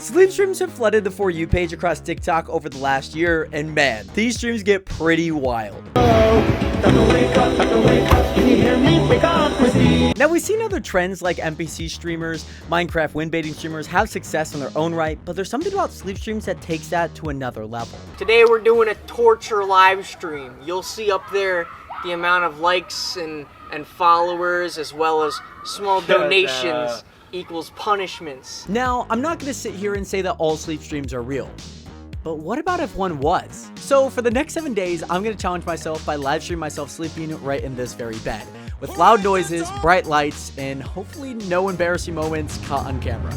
Sleep streams have flooded the For You page across TikTok over the last year, and man, these streams get pretty wild. Now, we've seen other trends like NPC streamers, Minecraft win baiting streamers have success in their own right, but there's something about sleep streams that takes that to another level. Today we're doing a torture live stream. You'll see up there the amount of likes and followers, as well as small donations equals punishments. Now, I'm not going to sit here and say that all sleep streams are real, but what about if one was? So for the next 7 days, I'm going to challenge myself by live streaming myself sleeping right in this very bed, with loud noises, bright lights, and hopefully no embarrassing moments caught on camera.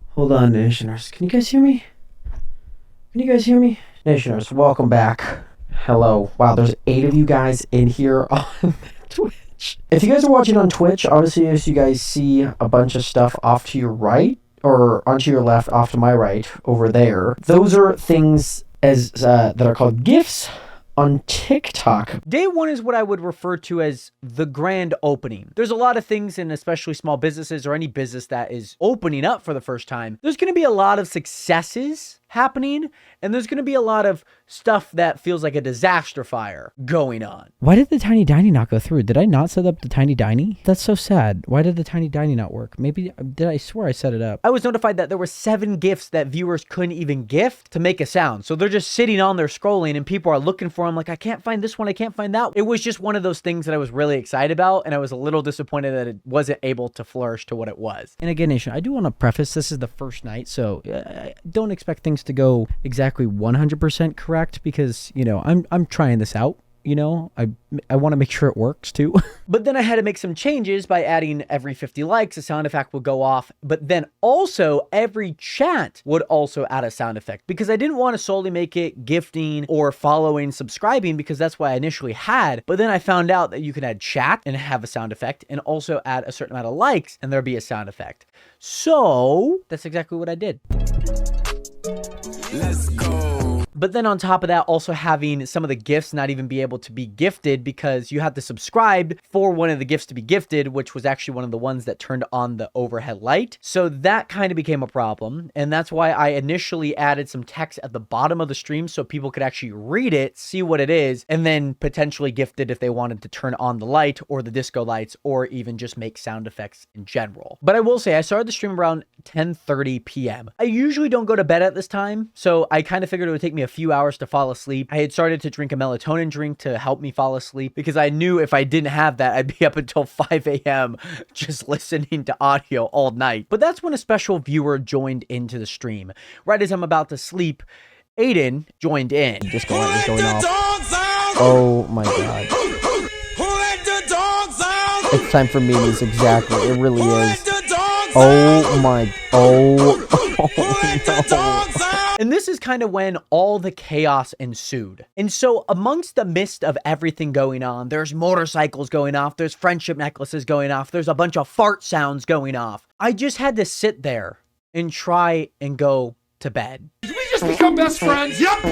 Hold on, Nationers. Can you guys hear me? Can you guys hear me? Nationers, welcome back. Hello. Wow, there's 8 of you guys in here on Twitch. If you guys are watching on Twitch, obviously as you guys see a bunch of stuff off to your right, or onto your left, off to my right, over there, those are things as that are called GIFs on TikTok. Day one is what I would refer to as the grand opening. There's a lot of things, and especially small businesses or any business that is opening up for the first time, there's going to be a lot of successes happening, and there's going to be a lot of stuff that feels like a disaster fire going on. Why did the tiny diny not go through? Did I not set up the tiny diny? That's so sad. Why did the tiny diny not work? Maybe did I swear I set it up? I was notified that there were 7 gifts that viewers couldn't even gift to make a sound. So they're just sitting on there scrolling, and people are looking for them like, I can't find this one, I can't find that. It was just one of those things that I was really excited about, and I was a little disappointed that it wasn't able to flourish to what it was. And again, Nation, I do want to preface, this is the first night, so I don't expect things to go exactly 100% correct, because, you know, I'm trying this out. You know, I want to make sure it works too. But then I had to make some changes by adding every 50 likes, a sound effect would go off. But then also every chat would also add a sound effect, because I didn't want to solely make it gifting or following, subscribing, because that's what I initially had. But then I found out that you can add chat and have a sound effect, and also add a certain amount of likes and there'll be a sound effect. So that's exactly what I did. Let's go. But then on top of that, also having some of the gifts not even be able to be gifted, because you had to subscribe for one of the gifts to be gifted, which was actually one of the ones that turned on the overhead light. So that kind of became a problem. And that's why I initially added some text at the bottom of the stream so people could actually read it, see what it is, and then potentially gift it if they wanted to turn on the light or the disco lights, or even just make sound effects in general. But I will say I started the stream around 10:30 p.m. I usually don't go to bed at this time, so I kind of figured it would take me a few hours to fall asleep. I had started to drink a melatonin drink to help me fall asleep, because I knew if I didn't have that, I'd be up until 5 a.m. just listening to audio all night. But that's when a special viewer joined into the stream. Right as I'm about to sleep, Aiden joined in. Just going off. Oh my god. It's time for memes, exactly. It really is. Oh my, oh no. And this is kind of when all the chaos ensued. And so amongst the mist of everything going on, there's motorcycles going off, there's friendship necklaces going off, there's a bunch of fart sounds going off. I just had to sit there and try and go to bed. Did we just become best friends? Yep.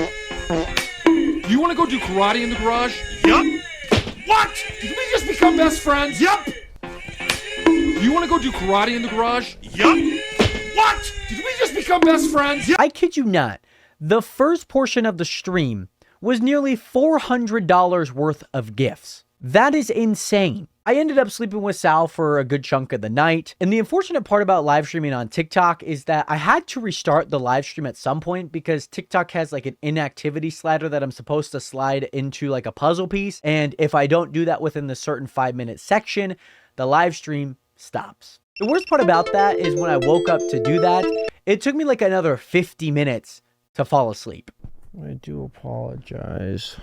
You want to go do karate in the garage? Yep. What? Did we just become best friends? Yep. You want to go do karate in the garage? Yup. What? Did we just become best friends? I kid you not. The first portion of the stream was nearly $400 worth of gifts. That is insane. I ended up sleeping with Sal for a good chunk of the night. And the unfortunate part about live streaming on TikTok is that I had to restart the live stream at some point, because TikTok has like an inactivity slider that I'm supposed to slide into like a puzzle piece. And if I don't do that within the certain 5-minute section, the live stream stops. The worst part about that is when I woke up to do that, it took me like another 50 minutes to fall asleep. I do apologize.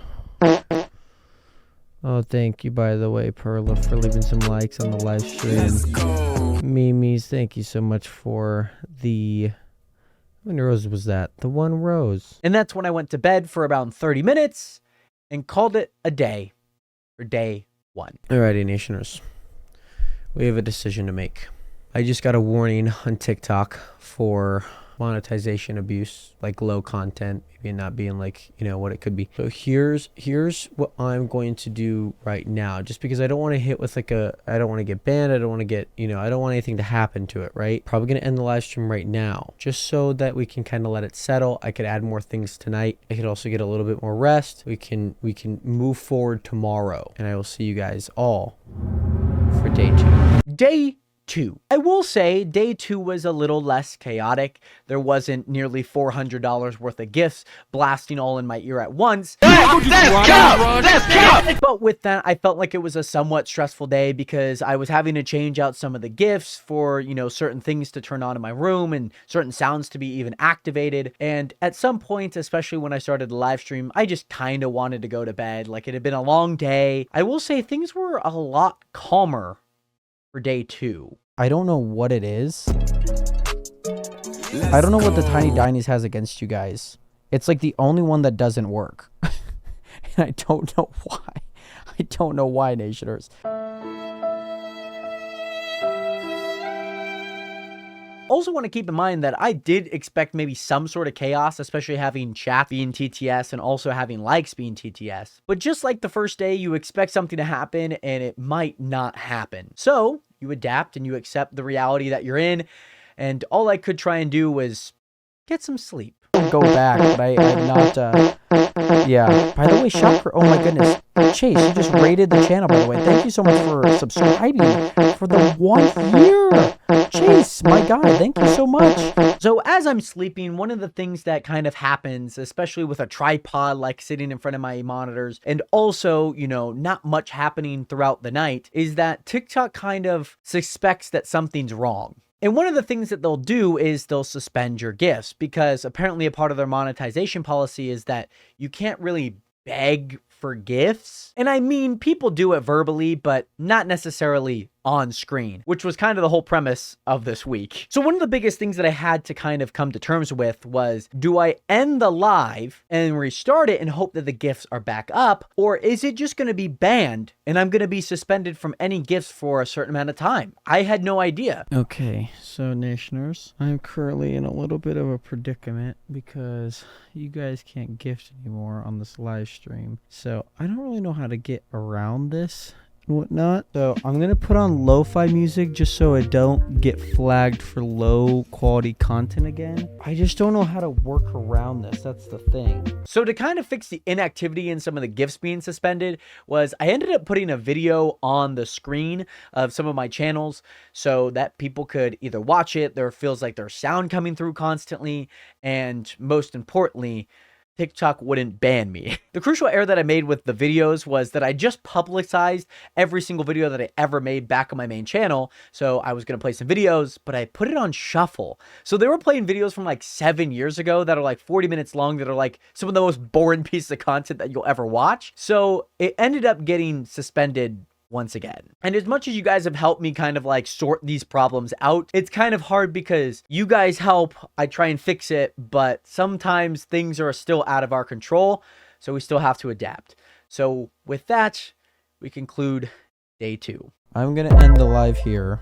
Oh, thank you, by the way, Perla, for leaving some likes on the live stream. Mimi's, thank you so much for the... How many roses was that? The 1 rose. And that's when I went to bed for around 30 minutes and called it a day for day 1. Alrighty, Nationers. We have a decision to make. I just got a warning on TikTok for monetization abuse, like low content, maybe not being like, you know, what it could be. So here's what I'm going to do right now, just because I don't want to hit with like I don't want to get banned. I don't want to get, you know, I don't want anything to happen to it, right? Probably going to end the live stream right now, just so that we can kind of let it settle. I could add more things tonight. I could also get a little bit more rest. We can move forward tomorrow, and I will see you guys all for day 2. Day 2. I will say day 2 was a little less chaotic. There wasn't nearly $400 worth of gifts blasting all in my ear at once. Let's go! But with that, I felt like it was a somewhat stressful day because I was having to change out some of the gifts for, you know, certain things to turn on in my room and certain sounds to be even activated. And at some point, especially when I started the live stream, I just kind of wanted to go to bed. Like, it had been a long day. I will say things were a lot calmer for day 2. I don't know what it is. I don't know what the Tiny Dinies has against you guys. It's like the only one that doesn't work. And I don't know why. I don't know why, Nationers. Also want to keep in mind that I did expect maybe some sort of chaos, especially having chat being TTS and also having likes being TTS. But just like the first day, you expect something to happen and it might not happen. So you adapt and you accept the reality that you're in. And all I could try and do was get some sleep. Go back, but I'm not, yeah. By the way, Shocker, oh my goodness. Chase, you just rated the channel, by the way. Thank you so much for subscribing for the 1 year. Chase, my guy, thank you so much. So as I'm sleeping, one of the things that kind of happens, especially with a tripod like sitting in front of my monitors, and also, you know, not much happening throughout the night, is that TikTok kind of suspects that something's wrong. And one of the things that they'll do is they'll suspend your gifts, because apparently a part of their monetization policy is that you can't really beg for gifts. And I mean, people do it verbally, but not necessarily on screen, which was kind of the whole premise of this week. So one of the biggest things that I had to kind of come to terms with was, do I end the live and restart it and hope that the gifts are back up? Or is it just going to be banned and I'm going to be suspended from any gifts for a certain amount of time? I had no idea. Okay, so Nationers, I'm currently in a little bit of a predicament because you guys can't gift anymore on this live stream. So I don't really know how to get around this and whatnot. So I'm gonna put on lo-fi music just so I don't get flagged for low quality content again. I just don't know how to work around this. That's the thing. So to kind of fix the inactivity in some of the gifts being suspended was I ended up putting a video on the screen of some of my channels so that people could either watch it, there feels like there's sound coming through constantly, and most importantly, TikTok wouldn't ban me. The crucial error that I made with the videos was that I just publicized every single video that I ever made back on my main channel. So I was going to play some videos, but I put it on shuffle. So they were playing videos from like 7 years ago that are like 40 minutes long, that are like some of the most boring pieces of content that you'll ever watch. So it ended up getting suspended once again. And as much as you guys have helped me kind of like sort these problems out, it's kind of hard because you guys help, I try and fix it, but sometimes things are still out of our control, so we still have to adapt. So with that, we conclude day 2. I'm gonna end the live here.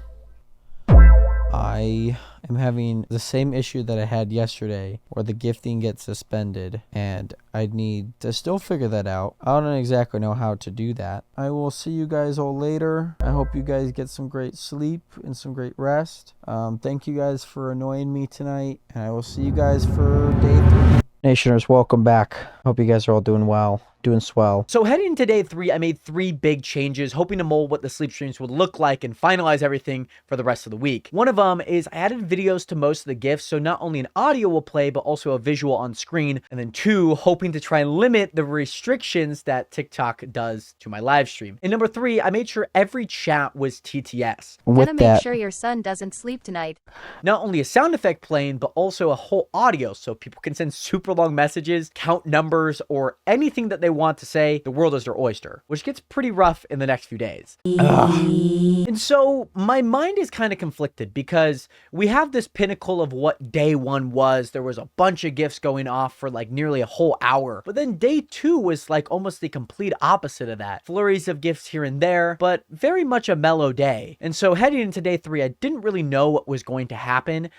I am having the same issue that I had yesterday where the gifting gets suspended, and I need to still figure that out. I don't exactly know how to do that. I will see you guys all later. I hope you guys get some great sleep and some great rest. Thank you guys for annoying me tonight, and I will see you guys for day 3. Nationers, welcome back. Hope you guys are all doing well. Doing swell. So heading into day 3, I made 3 big changes, hoping to mold what the sleep streams would look like and finalize everything for the rest of the week. One of them is I added videos to most of the gifts, so not only an audio will play, but also a visual on screen. And then 2, hoping to try and limit the restrictions that TikTok does to my live stream. And number 3, I made sure every chat was TTS. Gotta make sure your son doesn't sleep tonight. Not only a sound effect playing, but also a whole audio, so people can send super long messages, count numbers, or anything that they want to say. The world is their oyster, which gets pretty rough in the next few days. And so my mind is kind of conflicted because we have this pinnacle of what day 1 was. There was a bunch of gifts going off for like nearly a whole hour, but then day 2 was like almost the complete opposite of that. Flurries of gifts here and there, but very much a mellow day. And so heading into day 3, I didn't really know what was going to happen,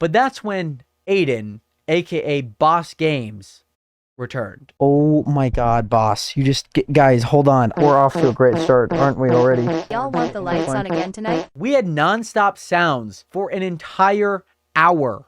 but that's when Aiden, aka Boss Games, returned. Oh my god, boss. Guys, hold on. We're off to a great start, aren't we already? Y'all want the lights on again tonight? We had nonstop sounds for an entire hour.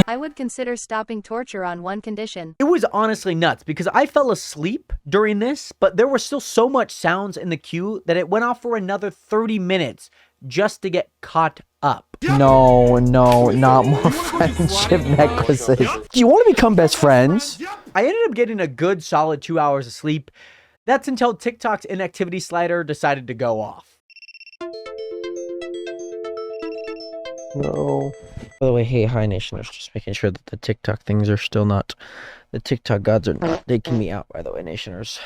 I would consider stopping torture on one condition. It was honestly nuts because I fell asleep during this, but there was still so much sounds in the queue that it went off for another 30 minutes just to get caught up. No, not more friendship necklaces. Do you want to become best friends? I ended up getting a good solid 2 hours of sleep. That's until TikTok's inactivity slider decided to go off. No. By the way, hey, hi Nationers. Just making sure that the TikTok things are still not, the TikTok gods are not taking me out, by the way, Nationers.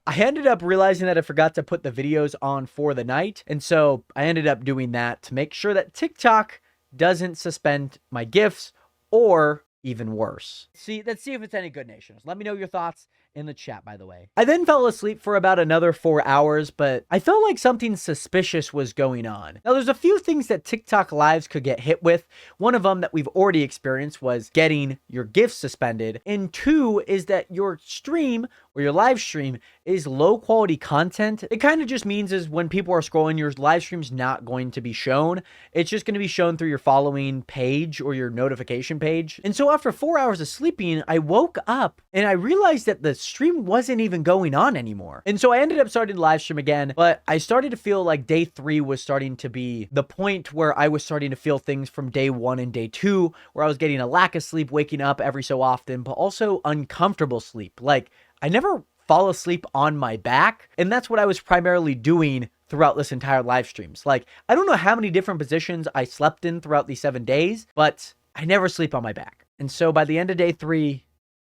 I ended up realizing that I forgot to put the videos on for the night. And so I ended up doing that to make sure that TikTok doesn't suspend my gifts or even worse. Let's see if it's any good, Nationers. Let me know your thoughts in the chat, by the way. I then fell asleep for about another 4 hours, but I felt like something suspicious was going on. Now, there's a few things that TikTok lives could get hit with. One of them that we've already experienced was getting your gifts suspended. And two is that your stream or your live stream is low quality content. It kind of just means is when people are scrolling, your live stream's not going to be shown. It's just going to be shown through your following page or your notification page. And so after 4 hours of sleeping, I woke up and I realized that the stream wasn't even going on anymore. And so I ended up starting to live stream again, but I started to feel like day 3 was starting to be the point where I was starting to feel things from day 1 and day 2, where I was getting a lack of sleep, waking up every so often, but also uncomfortable sleep. Like, I never fall asleep on my back, and that's what I was primarily doing throughout this entire live streams. Like, I don't know how many different positions I slept in throughout these 7 days, but I never sleep on my back. And so by the end of day 3,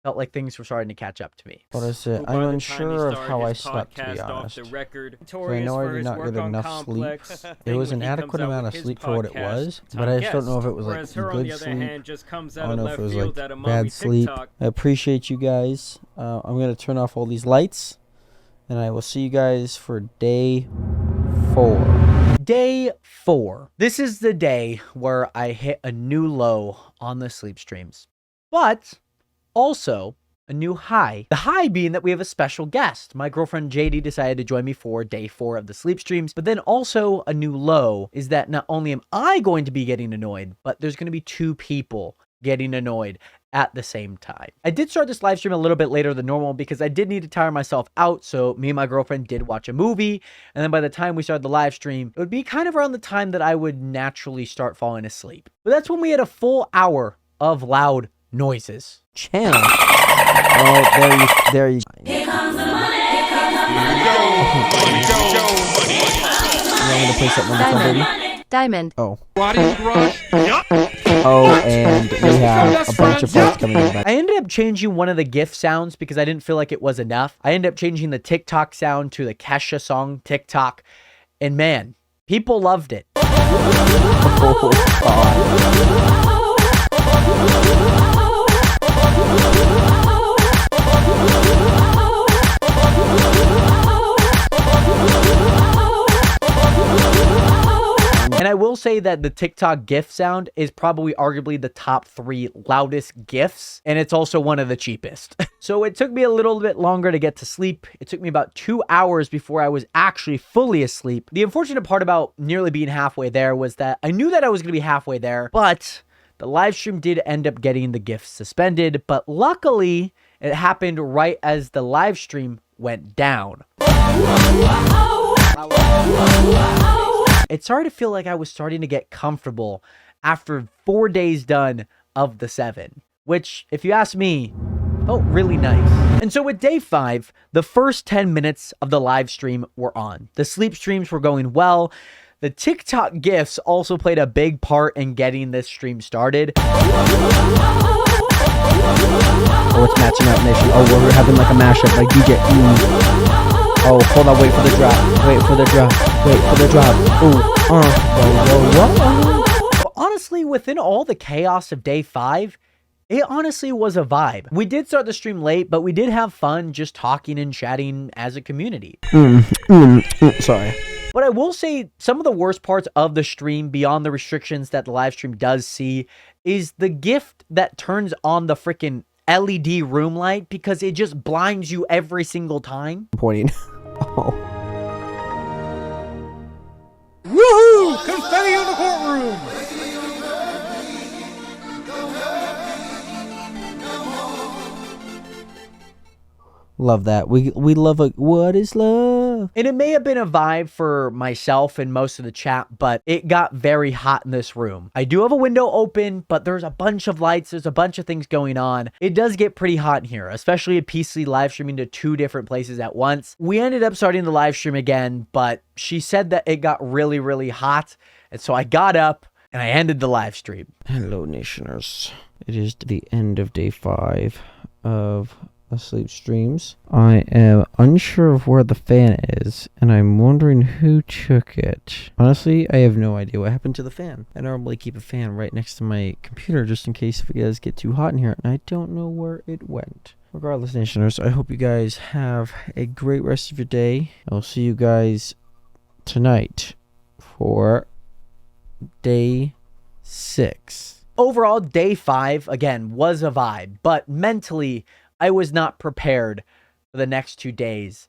felt like things were starting to catch up to me. What is it? I'm unsure of how I slept, to be honest. I know I did not get enough sleep. It was an adequate amount of sleep for what it was, but I just don't know if it was like good sleep. I don't know if it was like bad sleep. I appreciate you guys. I'm going to turn off all these lights, and I will see you guys for day 4. Day 4. This is the day where I hit a new low on the sleep streams. But also a new high. The high being that we have a special guest. My girlfriend JD decided to join me for day 4 of the sleep streams. But then also a new low is that not only am I going to be getting annoyed, but there's going to be 2 people getting annoyed at the same time. I did start this live stream a little bit later than normal because I did need to tire myself out. So me and my girlfriend did watch a movie. And then by the time we started the live stream, it would be kind of around the time that I would naturally start falling asleep. But that's when we had a full hour of loud noises. Channel. Oh, there you. Here comes the money. You want me to play something on the baby? Diamond. Oh. Karate in the garage? Yup. Oh, and we have a bunch of fights coming in. I ended up changing one of the GIF sounds because I didn't feel like it was enough. I ended up changing the TikTok sound to the Kesha song TikTok. And man, people loved it. Oh, God. And I will say that the TikTok GIF sound is probably arguably the top 3 loudest GIFs, and it's also one of the cheapest. So it took me a little bit longer to get to sleep. It took me about 2 hours before I was actually fully asleep. The unfortunate part about nearly being halfway there was that I knew that I was going to be halfway there, but the live stream did end up getting the GIFs suspended, but luckily it happened right as the live stream went down. It started to feel like I was starting to get comfortable after 4 days done of the 7, which, if you ask me, felt really nice. And so with day 5, the first 10 minutes of the live stream were on. The sleep streams were going well. The TikTok GIFs also played a big part in getting this stream started. Oh, it's matching up, Nation. Oh, we're having like a mashup, like DJ. Oh, hold on, wait for the drop. Wait for the drop. Wait for the drop. Ooh, But honestly, within all the chaos of day 5, it honestly was a vibe. We did start the stream late, but we did have fun just talking and chatting as a community. Sorry. But I will say some of the worst parts of the stream, beyond the restrictions that the live stream does see, is the gift that turns on the freaking LED room light, because it just blinds you every single time. Pointing. Oh. Woohoo! Confetti in the courtroom! Love that. We love a what is love? And it may have been a vibe for myself and most of the chat, but it got very hot in this room. I do have a window open, but there's a bunch of lights. There's a bunch of things going on. It does get pretty hot in here, especially a PC live streaming to 2 different places at once. We ended up starting the live stream again, but she said that it got really, really hot. And so I got up and I ended the live stream. Hello, Nationers. It is the end of day 5 of the sleep streams. I am unsure of where the fan is, and I'm wondering who took it. Honestly, I have no idea what happened to the fan. I normally keep a fan right next to my computer just in case if it does get too hot in here, and I don't know where it went. Regardless, Nationers, I hope you guys have a great rest of your day. I'll see you guys tonight for day 6. Overall, day 5, again, was a vibe, but mentally, I was not prepared for the next 2 days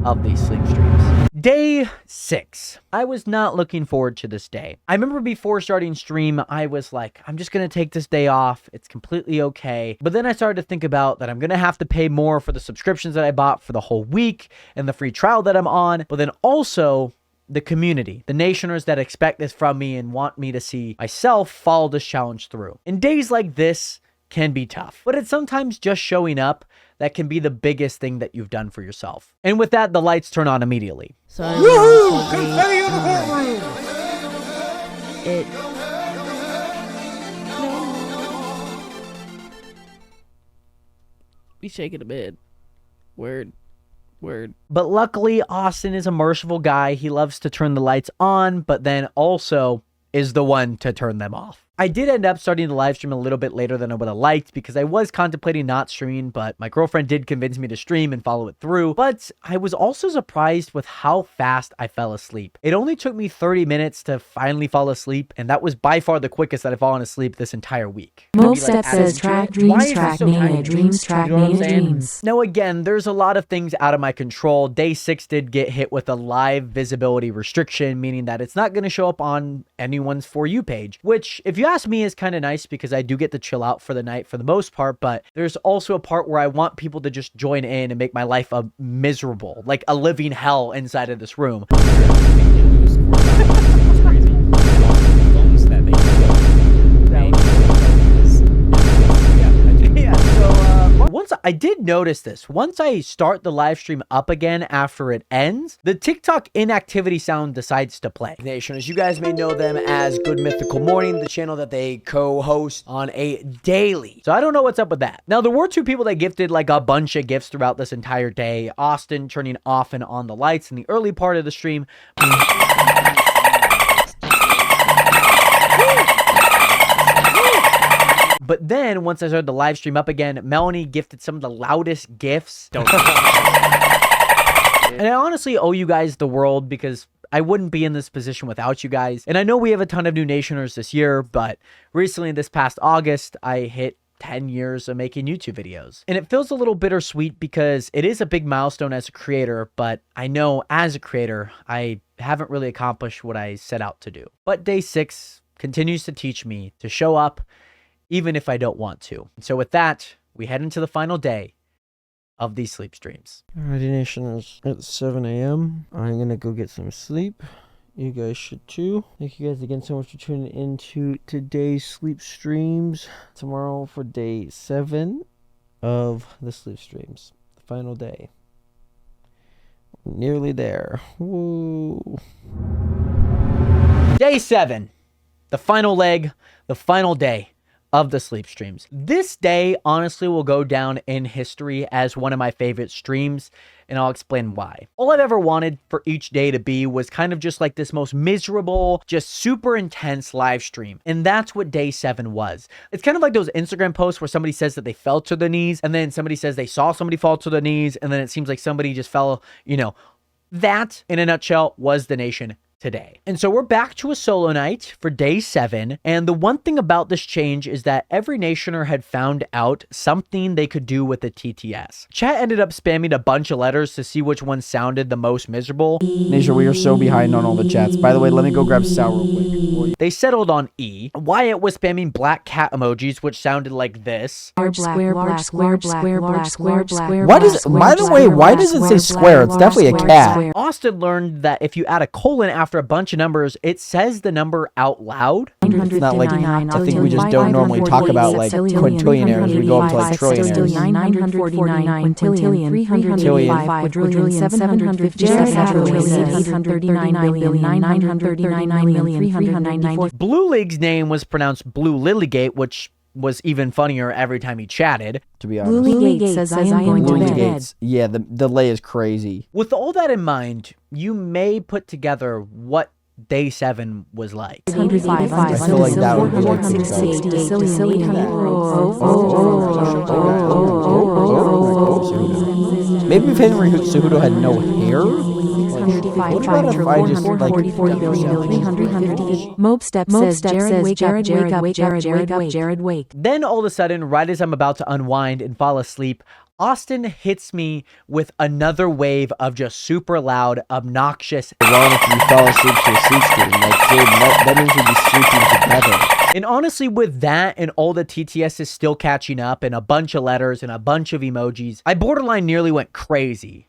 of these sleep streams. Day 6. I was not looking forward to this day. I remember before starting stream, I was like, I'm just going to take this day off. It's completely okay. But then I started to think about that I'm going to have to pay more for the subscriptions that I bought for the whole week and the free trial that I'm on. But then also the community, the Nationers that expect this from me and want me to see myself follow this challenge through. In days like this, can be tough, but it's sometimes just showing up that can be the biggest thing that you've done for yourself. And with that, the lights turn on immediately. Sorry. Woohoo! Confetti in the courtroom! It. We shaking a bit. Word. But luckily, Austin is a merciful guy. He loves to turn the lights on, but then also is the one to turn them off. I did end up starting the live stream a little bit later than I would have liked because I was contemplating not streaming, but my girlfriend did convince me to stream and follow it through. But I was also surprised with how fast I fell asleep. It only took me 30 minutes to finally fall asleep, and that was by far the quickest that I've fallen asleep this entire week. Mopestep says track dreams, track mania dreams, track mania dreams. Now again, there's a lot of things out of my control. Day 6 did get hit with a live visibility restriction, meaning that it's not going to show up on anyone's For You page, which if you ask me is kind of nice because I do get to chill out for the night for the most part, but there's also a part where I want people to just join in and make my life a miserable, like a living hell inside of this room. Once I did notice this, once I start the live stream up again after it ends, the TikTok inactivity sound decides to play. Nation, as you guys may know them as Good Mythical Morning, the channel that they co-host on a daily. So I don't know what's up with that. Now, there were 2 people that gifted like a bunch of gifts throughout this entire day. Austin turning off and on the lights in the early part of the stream. But then, once I started the live stream up again, Melanie gifted some of the loudest gifts. And I honestly owe you guys the world because I wouldn't be in this position without you guys. And I know we have a ton of new Nationers this year, but recently this past August, I hit 10 years of making YouTube videos. And it feels a little bittersweet because it is a big milestone as a creator, but I know as a creator, I haven't really accomplished what I set out to do. But day 6 continues to teach me to show up even if I don't want to. So with that, we head into the final day of these sleep streams. Alrighty, Nationers. It's 7 a.m. I'm gonna go get some sleep. You guys should too. Thank you guys again so much for tuning into today's sleep streams. Tomorrow for day 7 of the sleep streams. The final day. Nearly there. Woo. Day 7. The final leg, the final day of the sleep streams. This day honestly will go down in history as one of my favorite streams, and I'll explain why. All I've ever wanted for each day to be was kind of just like this most miserable, just super intense live stream. And that's what day 7 was. It's kind of like those Instagram posts where somebody says that they fell to their knees, and then somebody says they saw somebody fall to their knees, and then it seems like somebody just fell, you know, That, in a nutshell, was the nation today. And so we're back to a solo night for day 7. And the one thing about this change is that every nationer had found out something they could do with the TTS. Chat ended up spamming a bunch of letters to see which one sounded the most miserable. Nation, we are so behind on all the chats. By the way, let me go grab Sal real quick. They settled on E. Wyatt was spamming black cat emojis, which sounded like this. Large square, large square, square, large square, square. Why does, by the way, why does it say square? It's definitely a cat. Austin learned that if you add a colon after a bunch of numbers, it says the number out loud. It's not like, I think we just don't normally talk about like quintillionaires. We go up to like trillionaires. 949 quintillion, 305 quadrillion, 757 quadrillion, 839 billion, 939 million, 394. Blue League's name was pronounced Blue Lilygate, which was even funnier every time he chatted. To be honest. Blue Gate says I am going to bed. Gates. Yeah, the delay is crazy. With all that in mind, you may put together what day 7 was like. I feel like that would be like maybe if Henry Cejudo had no hair? What about if I just like... Mopestep says Jared wake. Then all of a sudden, right as I'm about to unwind and fall asleep, Austin hits me with another wave of just super loud, obnoxious. Wrong if you fell asleep to a sleep stream. Like, dude, that means we'd be sleeping together. And honestly, with that and all the TTS is still catching up and a bunch of letters and a bunch of emojis, I borderline nearly went crazy.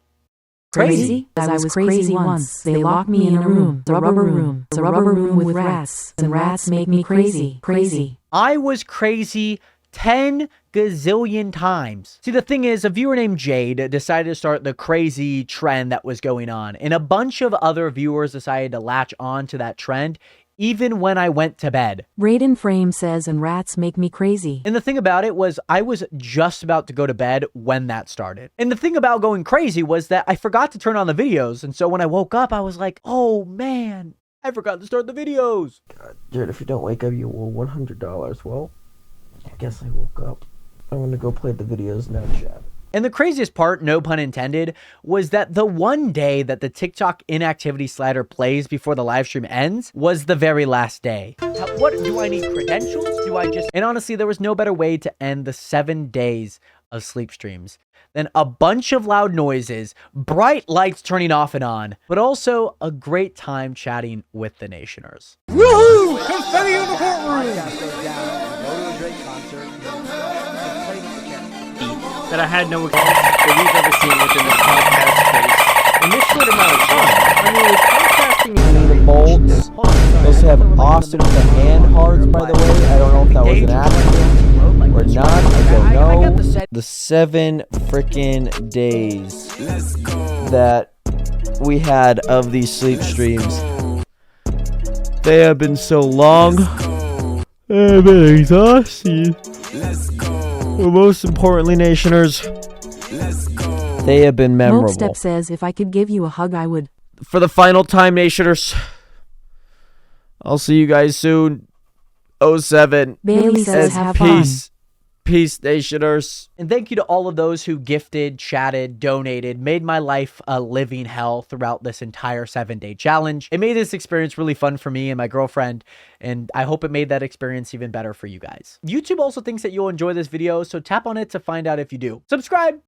Crazy? As I was crazy once. They locked me in a room. The rubber room. The rubber room with rats. And rats make me crazy. Crazy. I was crazy 10 gazillion times. See, the thing is, a viewer named Jade decided to start the crazy trend that was going on. And a bunch of other viewers decided to latch on to that trend, even when I went to bed. Raiden Frame says, and rats make me crazy. And the thing about it was, I was just about to go to bed when that started. And the thing about going crazy was that I forgot to turn on the videos. And so when I woke up, I was like, oh man, I forgot to start the videos. God, Jared, if you don't wake up, you will $100. Well, I guess I woke up. I'm gonna go play the videos now, chat. And the craziest part, no pun intended, was that the one day that the TikTok inactivity slider plays before the live stream ends was the very last day. What, do I need credentials? Do I just... And honestly, there was no better way to end the 7 days of sleep streams than a bunch of loud noises, bright lights turning off and on, but also a great time chatting with the Nationers. Woohoo! Confetti in the courtroom! That I had no experience that we've ever seen within the podcast space in this short amount of time. I mean, podcasting The bolts. We also have Austin with the hand hearts, by the way. I don't know if that was an accident or not. I don't know. The 7 freaking days that we had of these sleep streams. They have been so long. I've been exhausted. But most importantly, Nationers, they have been memorable. Mopestep says, if I could give you a hug, I would. For the final time, Nationers, I'll see you guys soon. 07. Bailey says, have fun. Peace. Peace, Nationers. And thank you to all of those who gifted, chatted, donated, made my life a living hell throughout this entire 7-day challenge. It made this experience really fun for me and my girlfriend, and I hope it made that experience even better for you guys. YouTube also thinks that you'll enjoy this video, so tap on it to find out if you do. Subscribe!